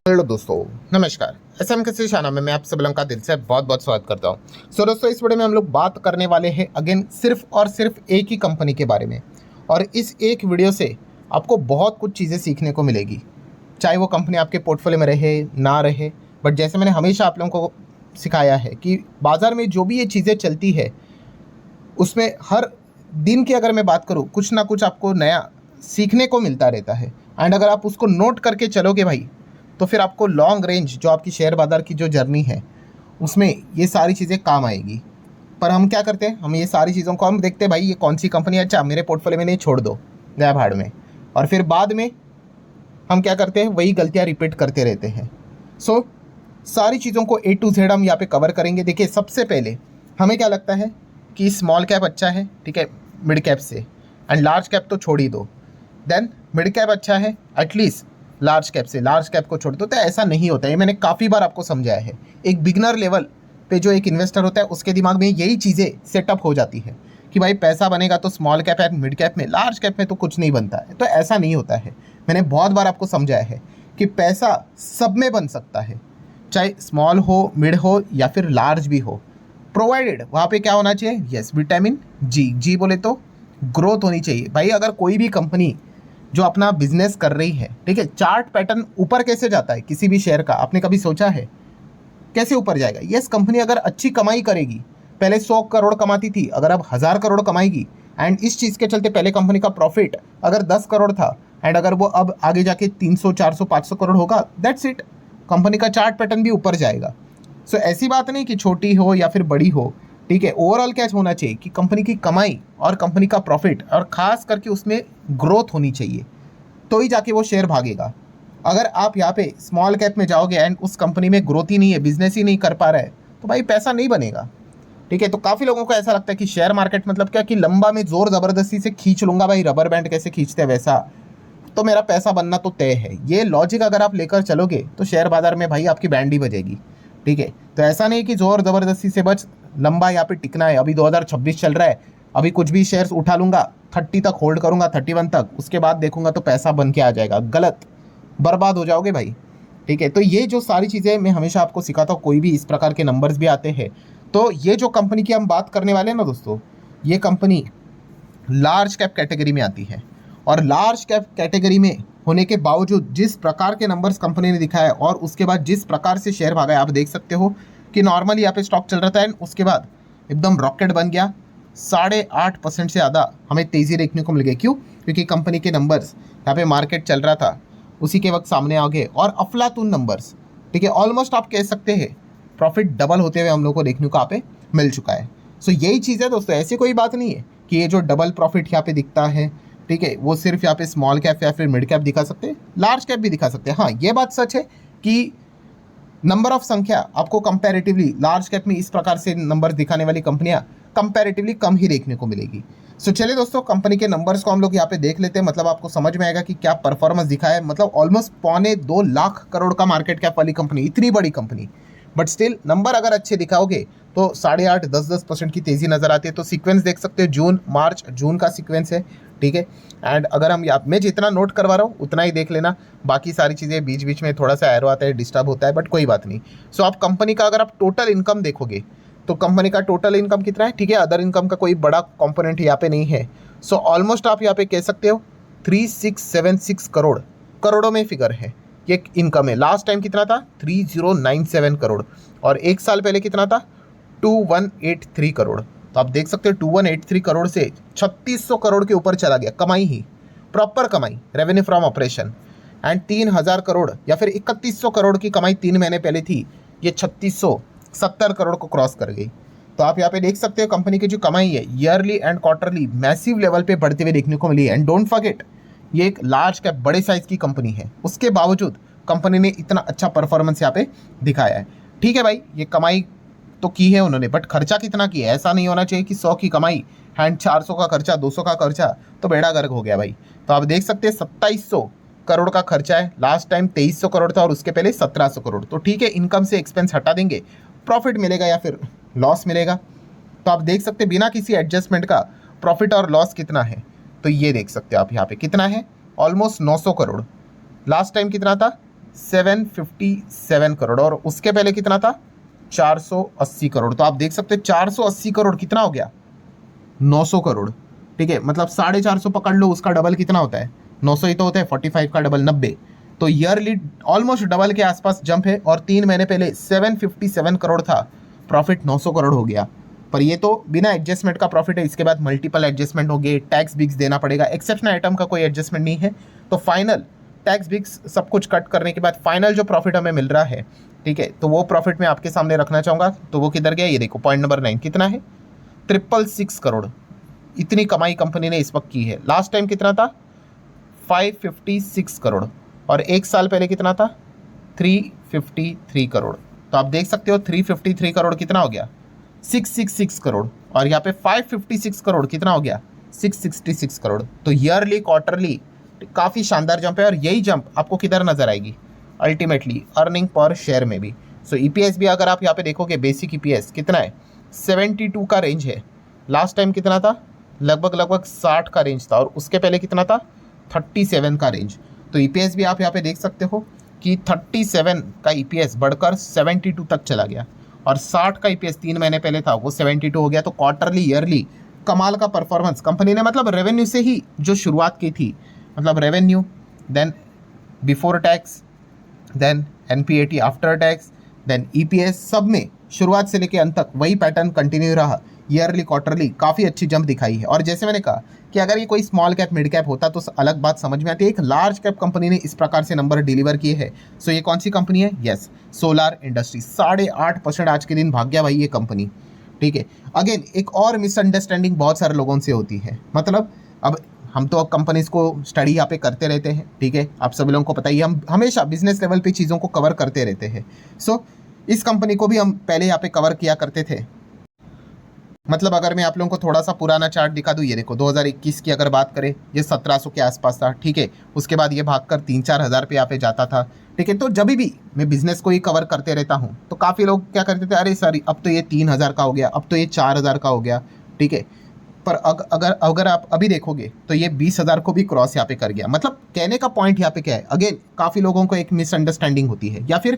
Hello दोस्तों, नमस्कार। SM के शाना में मैं आप सब लोगों का दिल से बहुत बहुत स्वागत करता हूं। सो दोस्तों, इस वीडियो में हम लोग बात करने वाले हैं अगेन सिर्फ और सिर्फ एक ही कंपनी के बारे में। और इस एक वीडियो से आपको बहुत कुछ चीज़ें सीखने को मिलेगी, चाहे वो कंपनी आपके पोर्टफोलियो में रहे ना रहे। बट जैसे मैंने हमेशा आप लोगों को सिखाया है कि बाज़ार में जो भी ये चीज़ें चलती है उसमें हर दिन की अगर मैं बात करूँ, कुछ ना कुछ आपको नया सीखने को मिलता रहता है। एंड अगर आप उसको नोट करके चलोगे भाई, तो फिर आपको लॉन्ग रेंज जो आपकी शेयर बाज़ार की जो जर्नी है उसमें ये सारी चीज़ें काम आएगी। पर हम क्या करते हैं, हम ये सारी चीज़ों को हम देखते हैं भाई ये कौन सी कंपनी है, अच्छा मेरे पोर्टफोलियो में नहीं, छोड़ दो गया भाड़ में। और फिर बाद में हम क्या करते हैं, वही गलतियाँ रिपीट करते रहते हैं। सो सारी चीज़ों को A to Z हम यहाँ पे कवर करेंगे। देखिए, सबसे पहले हमें क्या लगता है कि स्मॉल कैप अच्छा है, ठीक है, मिड कैप से, एंड लार्ज कैप तो छोड़ ही दो। देन मिड कैप अच्छा है एटलीस्ट लार्ज कैप से, लार्ज कैप को छोड़ दो। तो ऐसा नहीं होता है, ये मैंने काफ़ी बार आपको समझाया है। एक बिगनर लेवल पे जो एक इन्वेस्टर होता है उसके दिमाग में यही चीज़ें सेटअप हो जाती है कि भाई पैसा बनेगा तो small cap and mid cap में, लार्ज कैप में तो कुछ नहीं बनता है। तो ऐसा नहीं होता है। मैंने बहुत बार आपको समझाया है कि पैसा सब में बन सकता है, चाहे स्मॉल हो, मिड हो या फिर लार्ज भी हो, प्रोवाइडेड वहाँ पे क्या होना चाहिए, यस, विटामिन जी। जी बोले तो ग्रोथ होनी चाहिए भाई। अगर कोई भी कंपनी जो अपना बिजनेस कर रही है, ठीक है, चार्ट पैटर्न ऊपर कैसे जाता है किसी भी शेयर का, आपने कभी सोचा है कैसे ऊपर जाएगा? यस, कंपनी अगर अच्छी कमाई करेगी, पहले 100 करोड़ कमाती थी, अगर अब 1000 करोड़ कमाएगी, एंड इस चीज़ के चलते पहले कंपनी का प्रॉफिट अगर 10 करोड़ था एंड अगर वो अब आगे जाके 300 400 500 करोड़ होगा, दैट्स इट, कंपनी का चार्ट पैटर्न भी ऊपर जाएगा। सो ऐसी बात नहीं कि छोटी हो या फिर बड़ी हो, ठीक है, ओवरऑल क्या होना चाहिए कि कंपनी की कमाई और कंपनी का प्रॉफिट और ख़ास करके उसमें ग्रोथ होनी चाहिए, तो ही जाके वो शेयर भागेगा। अगर आप यहाँ पे स्मॉल कैप में जाओगे एंड उस कंपनी में ग्रोथ ही नहीं है, बिजनेस ही नहीं कर पा रहा है, तो भाई पैसा नहीं बनेगा, ठीक है। तो काफ़ी लोगों को ऐसा लगता है कि शेयर मार्केट मतलब क्या, कि लंबा में जोर ज़बरदस्ती से खींच लूँगा भाई, रबर बैंड कैसे खींचते हैं वैसा, तो मेरा पैसा बनना तो तय है। ये लॉजिक अगर आप लेकर चलोगे तो शेयर बाजार में भाई आपकी बैंड ही बजेगी, ठीक है। तो ऐसा नहीं कि जोर ज़बरदस्ती से बस लंबा यहाँ पे टिकना है। अभी 2026 चल रहा है, अभी कुछ भी शेयर्स उठा लूँगा, 30 तक होल्ड करूँगा, 31 तक, उसके बाद देखूँगा तो पैसा बन के आ जाएगा। गलत, बर्बाद हो जाओगे भाई, ठीक है। तो ये जो सारी चीज़ें मैं हमेशा आपको सिखाता हूँ, कोई भी इस प्रकार के नंबर्स भी आते हैं। तो ये जो कंपनी की हम बात करने वाले हैं ना दोस्तों, ये कंपनी लार्ज कैप कैटेगरी में आती है। और लार्ज कैप कैटेगरी में होने के बावजूद जिस प्रकार के नंबर्स कंपनी ने दिखाया और उसके बाद जिस प्रकार से शेयर भागा है, आप देख सकते हो कि नॉर्मली यहाँ पे स्टॉक चल रहा था एंड उसके बाद एकदम रॉकेट बन गया। 8.5% से ज़्यादा हमें तेज़ी देखने को मिल गई। क्यों? क्योंकि कंपनी के नंबर्स यहाँ पे मार्केट चल रहा था उसी के वक्त सामने आ गए और अफलातून नंबर्स, ठीक है। ऑलमोस्ट आप कह सकते हैं प्रॉफिट डबल होते हुए हम लोग को देखने को यहाँ पे मिल चुका है। सो यही चीज़ है दोस्तों, ऐसी कोई बात नहीं है कि ये जो डबल प्रॉफिट यहाँ पे दिखता है, ठीक है, वो सिर्फ यहाँ पे स्मॉल कैप या फिर मिड कैप दिखा सकते हैं, लार्ज कैप भी दिखा सकते हैं। हाँ, ये बात सच है कि नंबर ऑफ संख्या आपको कंपैरेटिवली लार्ज कैप में इस प्रकार से नंबर दिखाने वाली कंपनियां कंपैरेटिवली कम ही देखने को मिलेगी। सो चलिए दोस्तों, कंपनी के नंबर्स को हम लोग यहाँ पे देख लेते हैं। मतलब आपको समझ में आएगा कि क्या परफॉर्मेंस दिखा है। मतलब ऑलमोस्ट 2.25 लाख करोड़ का मार्केट कैप वाली कंपनी, इतनी बड़ी कंपनी, बट स्टिल नंबर अगर अच्छे दिखाओगे तो 8.5 10% की तेज़ी नज़र आती है। तो सीक्वेंस देख सकते हो, जून मार्च जून का सीक्वेंस है, ठीक है। एंड अगर हम मैं जितना नोट करवा रहा हूँ उतना ही देख लेना, बाकी सारी चीज़ें बीच बीच में थोड़ा सा एरो आता है, डिस्टर्ब होता है, बट कोई बात नहीं। सो आप कंपनी का अगर आप टोटल इनकम देखोगे तो कंपनी का टोटल इनकम कितना है, ठीक है, अदर इनकम का कोई बड़ा कंपोनेंट यहाँ पे नहीं है। सो ऑलमोस्ट आप यहाँ पे कह सकते हो 3676 करोड़, करोड़ों में फिगर है, ये इनकम है। लास्ट टाइम कितना था, 3097 करोड़, और एक साल पहले कितना था, 2183 करोड़। तो आप देख सकते हो 2183 करोड़ से 3600 करोड़ के ऊपर चला गया कमाई ही, प्रॉपर कमाई, revenue from operation. And 3000 crore या फिर 3100 करोड़ की कमाई 3 महीने पहले थी, ये 3670 करोड़ को क्रॉस कर गई। तो आप यहाँ पे देख सकते हो कंपनी की जो कमाई है yearly and quarterly massive level पे बढ़ते हुए देखने को मिली है। एंड डोंट फॉरगेट, ये एक लार्ज कैप बड़े साइज की कंपनी है, उसके बावजूद कंपनी ने इतना अच्छा परफॉर्मेंस यहाँ पे दिखाया है। ठीक है भाई, ये कमाई तो की है उन्होंने, बट खर्चा कितना किया है? ऐसा नहीं होना चाहिए कि 100 की कमाई एंड 400 का खर्चा, 200 का खर्चा, तो बेड़ा गर्क हो गया भाई। तो आप देख सकते हैं 2700 करोड़ का खर्चा है, लास्ट टाइम 2300 करोड़ था और उसके पहले 1700 करोड़। तो ठीक है, इनकम से एक्सपेंस हटा देंगे, प्रॉफिट मिलेगा या फिर लॉस मिलेगा। तो आप देख सकते हैं बिना किसी एडजस्टमेंट का प्रॉफिट और लॉस कितना है। तो ये देख सकते हो आप यहाँ पे कितना है, ऑलमोस्ट 900 करोड़। लास्ट टाइम कितना था, 757 करोड़, और उसके पहले कितना था 480 करोड़। तो आप देख सकते हैं 480 करोड़ कितना हो गया 900 करोड़। ठीक है, मतलब 450 पकड़ लो, उसका डबल कितना होता है 900 ही तो होता है, 45 का डबल 90। तो ईयरली ऑलमोस्ट डबल के आसपास जंप है, और 3 महीने पहले 757 करोड़ था, प्रॉफिट 900 करोड़ हो गया। पर ये तो बिना एडजस्टमेंट का प्रॉफिट है, इसके बाद मल्टीपल एडजस्टमेंट हो गए, टैक्स बिक्स देना पड़ेगा, एक्सेप्शनल आइटम का कोई एडजस्टमेंट नहीं है। तो फाइनल टैक्स बिक्स सब कुछ कट करने के बाद फाइनल जो प्रॉफिट हमें मिल रहा है, ठीक है, तो वो प्रॉफिट मैं आपके सामने रखना चाहूँगा। तो वो किधर गया, ये देखो पॉइंट नंबर 9 कितना है 666 करोड़। इतनी कमाई कंपनी ने इस वक्त की है। लास्ट टाइम कितना था 556 करोड़, और एक साल पहले कितना था 353 करोड़। तो आप देख सकते हो 353 करोड़ कितना हो गया 666 करोड़, और यहाँ पे 556 करोड़ कितना हो गया 666 करोड़। तो ईयरली क्वार्टरली काफ़ी शानदार जंप है, और यही जंप आपको किधर नजर आएगी अल्टीमेटली अर्निंग पर शेयर में भी। सो ईपीएस भी अगर आप यहाँ पे देखोगे, बेसिक ईपीएस कितना है 72 का रेंज है। लास्ट टाइम कितना था लगभग 60 का रेंज था, और उसके पहले कितना था 37 का रेंज। तो ईपीएस भी आप यहाँ पे देख सकते हो कि 37 का ईपीएस बढ़कर 72 तक चला गया, और 60 का ईपीएस 3 महीने पहले था वो 72 हो गया। तो क्वार्टरली ईयरली कमाल का परफॉर्मेंस कंपनी ने, मतलब रेवेन्यू से ही जो शुरुआत की थी, मतलब revenue then before tax then NPAT after tax then EPS, सब में शुरुआत से लेकर अंत तक वही पैटर्न कंटिन्यू रहा। ईयरली क्वार्टरली काफ़ी अच्छी जंप दिखाई है। और जैसे मैंने कहा कि अगर ये कोई स्मॉल कैप मिड कैप होता तो अलग बात समझ में आती है, एक लार्ज कैप कंपनी ने इस प्रकार से नंबर डिलीवर किए हैं। सो ये कौन सी कंपनी है, यस सोलार इंडस्ट्री। 8.5% आज के दिन भाग गया भाई ये कंपनी। ठीक है, अगेन एक और मिसअंडरस्टैंडिंग बहुत सारे लोगों से होती है, मतलब अब हम तो कंपनीज को स्टडी यहाँ पे करते रहते हैं, ठीक है, आप सभी लोगों को पता ही, हम हमेशा बिजनेस लेवल पे चीज़ों को कवर करते रहते हैं। सो इस कंपनी को भी हम पहले यहाँ पे कवर किया करते थे। मतलब अगर मैं आप लोगों को थोड़ा सा पुराना चार्ट दिखा दूँ, ये देखो 2021 की अगर बात करें, ये 1700 के आसपास था, ठीक है, उसके बाद ये भागकर 3-4 हज़ार पे यहाँ पे जाता था, ठीक है। तो जब भी मैं बिजनेस को ही कवर करते रहता हूँ तो काफ़ी लोग क्या करते थे, अरे सर अब तो ये 3000 का हो गया, अब तो ये 4000 का हो गया, ठीक है। पर अगर आप अभी देखोगे तो ये 20,000 को भी क्रॉस यहाँ पे कर गया। मतलब कहने का पॉइंट यहाँ पे क्या है, अगेन काफ़ी लोगों को एक मिसअंडरस्टैंडिंग होती है, या फिर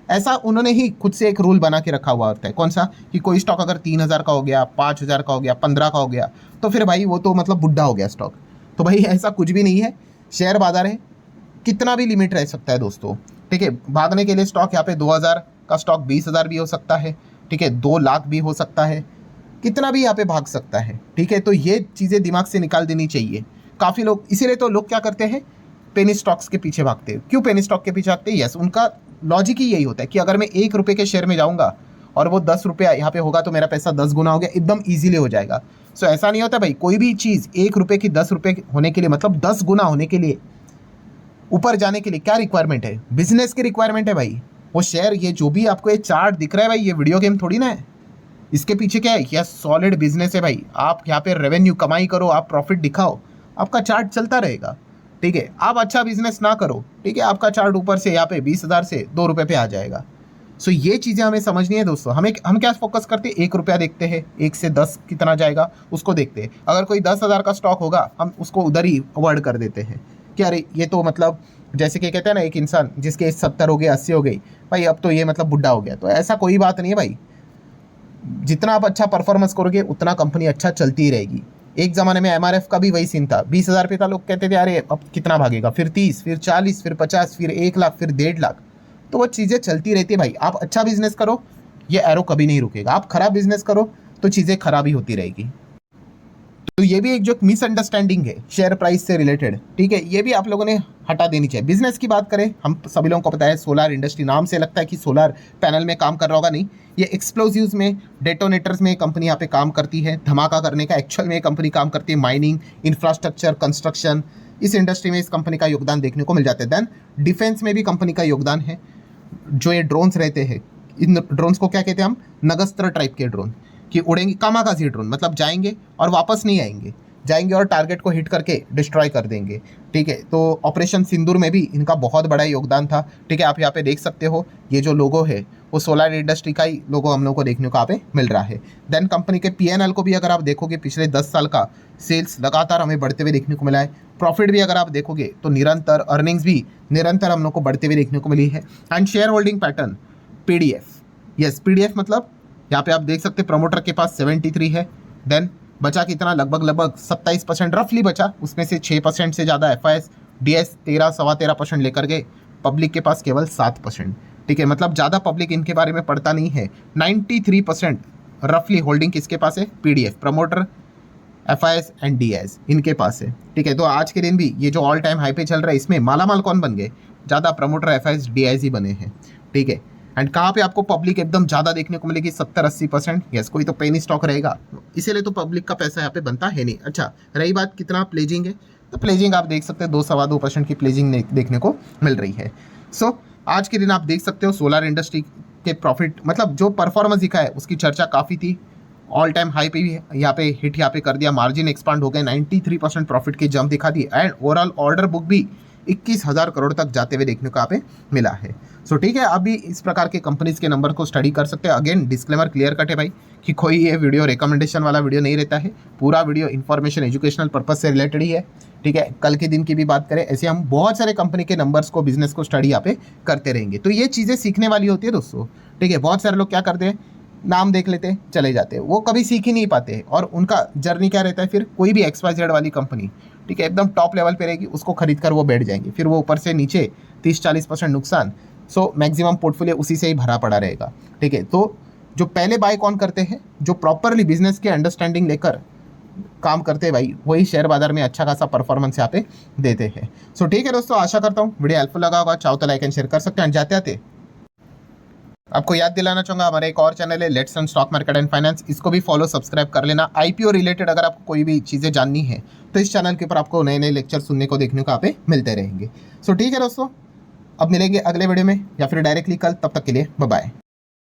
ऐसा उन्होंने ही खुद से एक रूल बना के रखा हुआ होता है। कौन सा, कि कोई स्टॉक अगर 3,000 का हो गया, 5,000 का हो गया, 15 का हो गया, तो फिर भाई वो तो मतलब बुढ़ा हो गया स्टॉक। तो भाई ऐसा कुछ भी नहीं है, शेयर बाजार है, कितना भी लिमिट रह सकता है दोस्तों, ठीक है। भागने के लिए स्टॉक यहाँ पे 2,000 का स्टॉक 20,000 भी हो सकता है, ठीक है, 2 लाख भी हो सकता है, कितना भी यहाँ पे भाग सकता है, ठीक है। तो ये चीज़ें दिमाग से निकाल देनी चाहिए। काफ़ी लोग, इसीलिए तो लोग क्या करते हैं, पेनी स्टॉक्स के पीछे भागते हैं। क्यों पेनी स्टॉक के पीछे भागते हैं, यस उनका लॉजिक ही यही होता है कि अगर मैं 1 रुपये के शेयर में जाऊँगा और वो 10 रुपया यहाँ पे होगा तो मेरा पैसा 10 गुना हो गया, एकदम ईजिली हो जाएगा। सो ऐसा नहीं होता भाई, कोई भी चीज़ 1 रुपये की 10 रुपये होने के लिए, मतलब 10 गुना होने के लिए, ऊपर जाने के लिए क्या रिक्वायरमेंट है, बिजनेस की रिक्वायरमेंट है भाई। वो शेयर, ये जो भी आपको ये चार्ट दिख रहा है भाई, ये वीडियो गेम थोड़ी ना है, इसके पीछे क्या है, यह सॉलिड बिजनेस है भाई। आप यहाँ पे रेवेन्यू कमाई करो, आप प्रॉफिट दिखाओ, आपका चार्ट चलता रहेगा, ठीक है। आप अच्छा बिजनेस ना करो, ठीक है, आपका चार्ट ऊपर से यहाँ पे 20,000 से 2 रुपये पे आ जाएगा। सो ये चीज़ें हमें समझनी है दोस्तों। हम क्या फोकस करते हैं, 1 रुपया देखते हैं, 1 से 10 कितना जाएगा उसको देखते हैं। अगर कोई 10,000 का स्टॉक होगा, हम उसको उधर ही अवॉइड कर देते हैं कि अरे ये तो मतलब जैसे कि कहते हैं ना, एक इंसान जिसके एज 70 हो गई, 80 हो गई, भाई अब तो ये मतलब बुढ़ा हो गया। तो ऐसा कोई बात नहीं है भाई, जितना आप अच्छा परफॉर्मेंस करोगे उतना कंपनी अच्छा चलती ही रहेगी। एक ज़माने में एमआरएफ का भी वही सीन था, 20,000 पे था, लोग कहते थे अरे अब कितना भागेगा, फिर 30, फिर 40, फिर 50, फिर 1 लाख, फिर 1.5 लाख। तो वो चीज़ें चलती रहती है भाई। आप अच्छा बिजनेस करो, ये एरो कभी नहीं रुकेगा। आप खराब बिजनेस करो तो चीज़ें खराब ही होती रहेगी। तो ये भी एक जो मिसअंडरस्टैंडिंग है शेयर प्राइस से रिलेटेड, ठीक है, ये भी आप लोगों ने हटा देनी चाहिए। बिजनेस की बात करें, हम सभी लोगों को पता है सोलार इंडस्ट्री, नाम से लगता है कि सोलार पैनल में काम कर रहा होगा, नहीं, ये एक्सप्लोजिव्स में, डेटोनेटर्स में कंपनी यहाँ पे काम करती है। धमाका करने का एक्चुअल में कंपनी काम करती है। माइनिंग, इंफ्रास्ट्रक्चर, कंस्ट्रक्शन, इस इंडस्ट्री में इस कंपनी का योगदान देखने को मिल जाता है। देन डिफेंस में भी कंपनी का योगदान है। जो ये ड्रोन्स रहते हैं, इन ड्रोन्स को क्या कहते हैं हम, नगस्त्र टाइप के ड्रोन, कि उड़ेंगे, कामाकाजी ड्रोन, मतलब जाएंगे और वापस नहीं आएंगे, जाएंगे और टारगेट को हिट करके डिस्ट्रॉय कर देंगे। ठीक है, तो ऑपरेशन सिंदूर में भी इनका बहुत बड़ा योगदान था। ठीक है, आप यहाँ पे देख सकते हो ये जो लोगो है वो सोलर इंडस्ट्री का ही लोगो हम लोग को देखने को यहाँ पे मिल रहा है। देन कंपनी के P&L को भी अगर आप देखोगे पिछले 10 साल का सेल्स लगातार हमें बढ़ते हुए देखने को मिला है। प्रॉफिट भी अगर आप देखोगे तो निरंतर, अर्निंग्स भी निरंतर हम लोग को बढ़ते हुए देखने को मिली है। And share holding pattern PDF, yes PDF मतलब यहाँ पे आप देख सकते हैं प्रमोटर के पास 73 है। देन बचा कितना, लगभग 27% रफली बचा, उसमें से 6% से ज़्यादा FIS DS 13-13.25% लेकर गए, पब्लिक के पास केवल 7%। ठीक है, मतलब ज़्यादा पब्लिक इनके बारे में पढ़ता नहीं है। 93% रफली होल्डिंग किसके पास है, PDF, promoter, FIS and DS इनके पास है। ठीक है, तो आज के दिन भी ये जो ऑल टाइम हाई पे चल रहा है इसमें मालामाल कौन बन गए, ज़्यादा प्रमोटर FIS DIS ही बने हैं। ठीक है, एंड कहाँ पे आपको पब्लिक एकदम ज़्यादा देखने को मिलेगी, 70-80%। यस, कोई तो पेनी स्टॉक रहेगा, इसीलिए तो पब्लिक का पैसा यहाँ पे बनता है नहीं। अच्छा, रही बात कितना प्लेजिंग है, तो प्लेजिंग आप देख सकते हैं 2-2.25% की प्लेजिंग देखने को मिल रही है। सो आज के दिन आप देख सकते हो सोलर इंडस्ट्री के प्रॉफिट, मतलब जो परफॉर्मेंस दिखा है उसकी चर्चा काफ़ी थी। ऑल टाइम हाई पे भी यहाँ पे हिट यहाँ पे कर दिया, मार्जिन एक्सपांड हो गए, 93% प्रॉफिट की जंप दिखा दी, एंड ओवरऑल ऑर्डर बुक भी 21,000 करोड़ तक जाते हुए देखने को यहाँ पे मिला है। सो ठीक है, आप भी इस प्रकार के कंपनीज के नंबर को स्टडी कर सकते हैं। अगेन डिस्क्लेमर क्लियर कट है भाई कि कोई ये वीडियो रिकमेंडेशन वाला वीडियो नहीं रहता है, पूरा वीडियो इन्फॉर्मेशन एजुकेशनल पर्पज से रिलेटेड ही है। ठीक है, कल के दिन की भी बात करें, ऐसे हम बहुत सारे कंपनी के नंबर्स को, बिजनेस को स्टडी यहाँ पे करते रहेंगे। तो ये चीज़ें सीखने वाली होती है दोस्तों। ठीक है, बहुत सारे लोग क्या करते हैं, नाम देख लेते हैं चले जाते हैं, वो कभी सीख ही नहीं पाते, और उनका जर्नी क्या रहता है, फिर कोई भी XYZ वाली कंपनी, ठीक है, एकदम टॉप लेवल पे रहेगी, उसको खरीद कर वो बैठ जाएंगे, फिर वो ऊपर से नीचे 30-40% नुकसान। सो मैक्सिमम पोर्टफोलियो उसी से ही भरा पड़ा रहेगा। ठीक है, तो जो पहले बाय कौन करते हैं, जो प्रॉपरली बिजनेस के अंडरस्टैंडिंग लेकर काम करते हैं भाई, वही शेयर बाजार में अच्छा खासा परफॉर्मेंस यहाँ पे देते हैं। सो ठीक है दोस्तों, आशा करता हूँ वीडियो हेल्पफुल लगा होगा। चाहो तो लाइक एंड शेयर कर सकते हैं। जाते आते आपको याद दिलाना चाहूँगा, हमारा एक और चैनल है let's learn stock market and finance, इसको भी फॉलो सब्सक्राइब कर लेना। IPO रिलेटेड अगर आपको कोई भी चीज़ें जाननी है तो इस चैनल के ऊपर आपको नए नए लेक्चर सुनने को, देखने को यहाँ पे मिलते रहेंगे। सो ठीक है दोस्तों, अब मिलेंगे अगले वीडियो में या फिर डायरेक्टली कल, तब तक के लिए बाय बाय।